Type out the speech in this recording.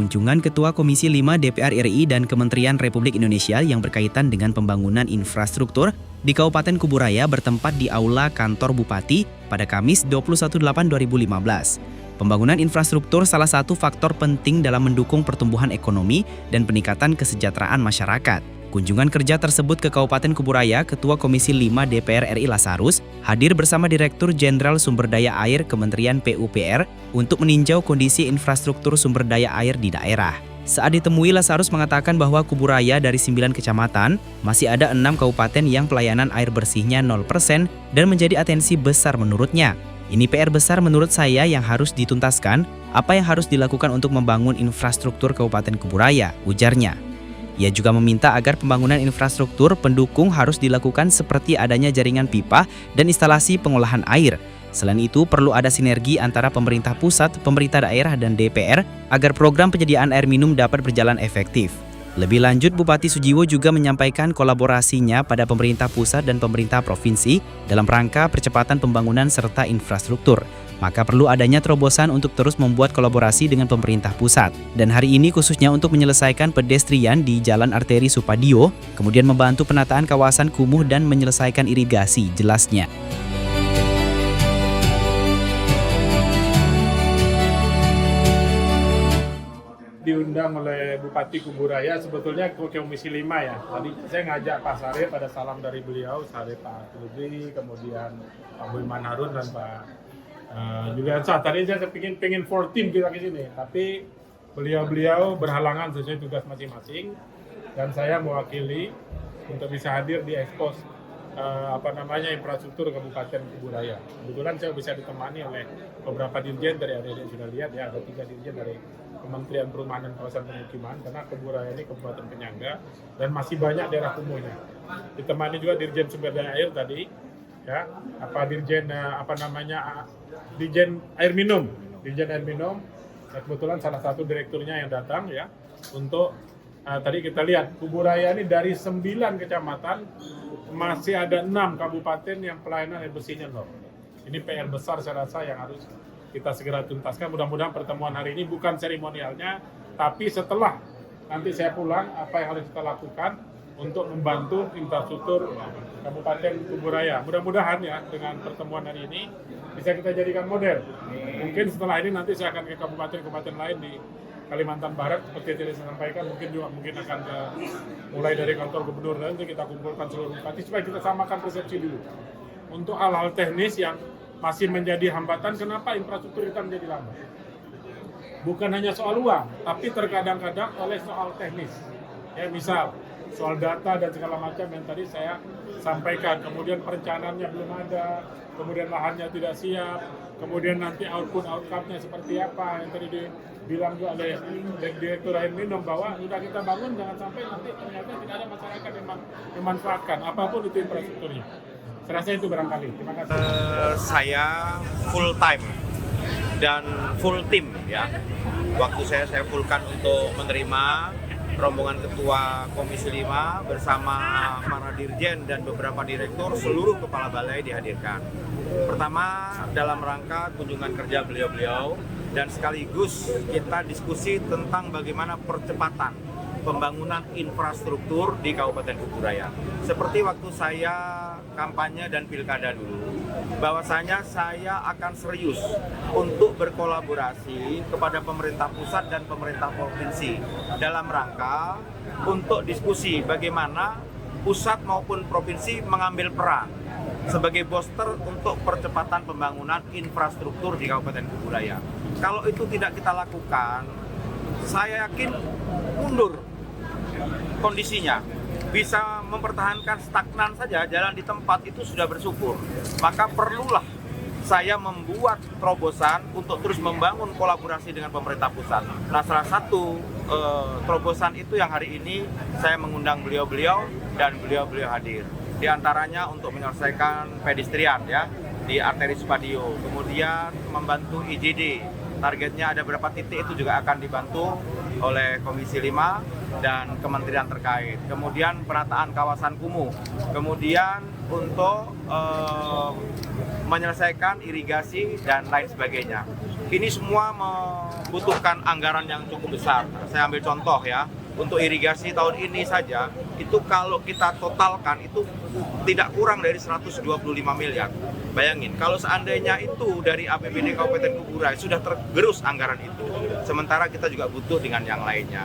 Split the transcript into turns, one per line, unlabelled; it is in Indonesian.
kunjungan Ketua Komisi 5 DPR RI dan Kementerian Republik Indonesia yang berkaitan dengan pembangunan infrastruktur di Kabupaten Kuburaya bertempat di Aula Kantor Bupati pada Kamis 21/8/2015. Pembangunan infrastruktur salah satu faktor penting dalam mendukung pertumbuhan ekonomi dan peningkatan kesejahteraan masyarakat. Kunjungan kerja tersebut ke Kabupaten Kuburaya, Ketua Komisi 5 DPR RI Lazarus hadir bersama Direktur Jenderal Sumber Daya Air Kementerian PUPR untuk meninjau kondisi infrastruktur sumber daya air di daerah. Saat ditemui, Lazarus mengatakan bahwa Kuburaya dari 9 kecamatan, masih ada 6 kabupaten yang pelayanan air bersihnya 0% dan menjadi atensi besar menurutnya. Ini PR besar menurut saya yang harus dituntaskan. Apa yang harus dilakukan untuk membangun infrastruktur Kabupaten Kuburaya, ujarnya. Ia juga meminta agar pembangunan infrastruktur pendukung harus dilakukan seperti adanya jaringan pipa dan instalasi pengolahan air. Selain itu, perlu ada sinergi antara pemerintah pusat, pemerintah daerah, dan DPR agar program penyediaan air minum dapat berjalan efektif. Lebih lanjut, Bupati Sujiwo juga menyampaikan kolaborasinya pada pemerintah pusat dan pemerintah provinsi dalam rangka percepatan pembangunan serta infrastruktur. Maka perlu adanya terobosan untuk terus membuat kolaborasi dengan pemerintah pusat. Dan hari ini khususnya untuk menyelesaikan pedestrian di Jalan Arteri Supadio, kemudian membantu penataan kawasan kumuh dan menyelesaikan irigasi, jelasnya.
Diundang oleh Bupati Kuburaya, sebetulnya ke Komisi 5 ya. Tadi saya ngajak Pak Sarip, ada salam dari beliau, Sarip Pak Lutfi, kemudian Pak Boyman Harun dan Pak Juliansa. Tadi saya pengen 4 tim kita ke sini, tapi beliau berhalangan sesuai tugas masing-masing dan saya mewakili untuk bisa hadir di ekspos infrastruktur Kabupaten Kuburaya. Kebetulan saya bisa ditemani oleh beberapa dirjen dari adik-adik sudah lihat ya, ada 3 dirjen dari Kementerian Perumahan dan Kawasan Pemukiman karena Kuburaya ini kabupaten penyangga dan masih banyak daerah kumuhnya. Ditemani juga Dirjen Sumber Daya Air tadi, ya, Dirjen Air Minum. Dan kebetulan salah satu direkturnya yang datang ya untuk tadi kita lihat Kuburaya ini dari 9 kecamatan masih ada 6 kabupaten yang pelayanan air bersihnya nol. Ini PR besar saya rasa yang harus kita segera tuntaskan. Mudah-mudahan pertemuan hari ini bukan seremonialnya, tapi setelah nanti saya pulang apa yang harus kita lakukan untuk membantu infrastruktur Kabupaten Kuburaya. Mudah-mudahan ya dengan pertemuan hari ini bisa kita jadikan model. Mungkin setelah ini nanti saya akan ke kabupaten-kabupaten lain di Kalimantan Barat seperti yang saya sampaikan, mungkin akan mulai dari kantor gubernur nanti kita kumpulkan seluruh bupati supaya kita samakan persepsi dulu. Untuk hal-hal teknis yang masih menjadi hambatan, kenapa infrastruktur kita menjadi lambat? Bukan hanya soal uang, tapi terkadang-kadang oleh soal teknis. Ya, misal soal data dan segala macam yang tadi saya sampaikan, kemudian perencanaannya belum ada, kemudian lahannya tidak siap, kemudian nanti outcome-nya seperti apa, yang tadi dibilang juga oleh Direktur Air Minum bahwa sudah kita bangun, jangan sampai nanti ternyata tidak ada masyarakat yang memanfaatkan apapun itu infrastrukturnya. Saya rasa itu barangkali. Terima kasih.
Saya full time dan full tim ya. Waktu saya fullkan untuk menerima rombongan Ketua Komisi 5 bersama para dirjen dan beberapa direktur, seluruh kepala balai dihadirkan. Pertama, dalam rangka kunjungan kerja beliau-beliau dan sekaligus kita diskusi tentang bagaimana percepatan pembangunan infrastruktur di Kabupaten Kuburaya. Seperti waktu saya kampanye dan pilkada dulu, bahwasanya saya akan serius untuk berkolaborasi kepada pemerintah pusat dan pemerintah provinsi dalam rangka untuk diskusi bagaimana pusat maupun provinsi mengambil peran sebagai booster untuk percepatan pembangunan infrastruktur di Kabupaten Kuburaya. Kalau itu tidak kita lakukan, saya yakin mundur kondisinya, bisa mempertahankan stagnan saja, jalan di tempat itu sudah bersyukur. Maka perlulah saya membuat terobosan untuk terus membangun kolaborasi dengan pemerintah pusat. Nah, salah satu terobosan itu yang hari ini saya mengundang beliau-beliau dan beliau-beliau hadir. Di antaranya untuk menyelesaikan pedestrian ya di Arteri Supadio, kemudian membantu IJD, Targetnya ada berapa titik itu juga akan dibantu oleh Komisi 5 dan kementerian terkait. Kemudian penataan kawasan kumuh. Kemudian untuk menyelesaikan irigasi dan lain sebagainya. Ini semua membutuhkan anggaran yang cukup besar. Saya ambil contoh ya. Untuk irigasi tahun ini saja, itu kalau kita totalkan itu tidak kurang dari 125 miliar. Bayangin, kalau seandainya itu dari APBD Kabupaten Kuburaya sudah tergerus anggaran itu, sementara kita juga butuh dengan yang lainnya.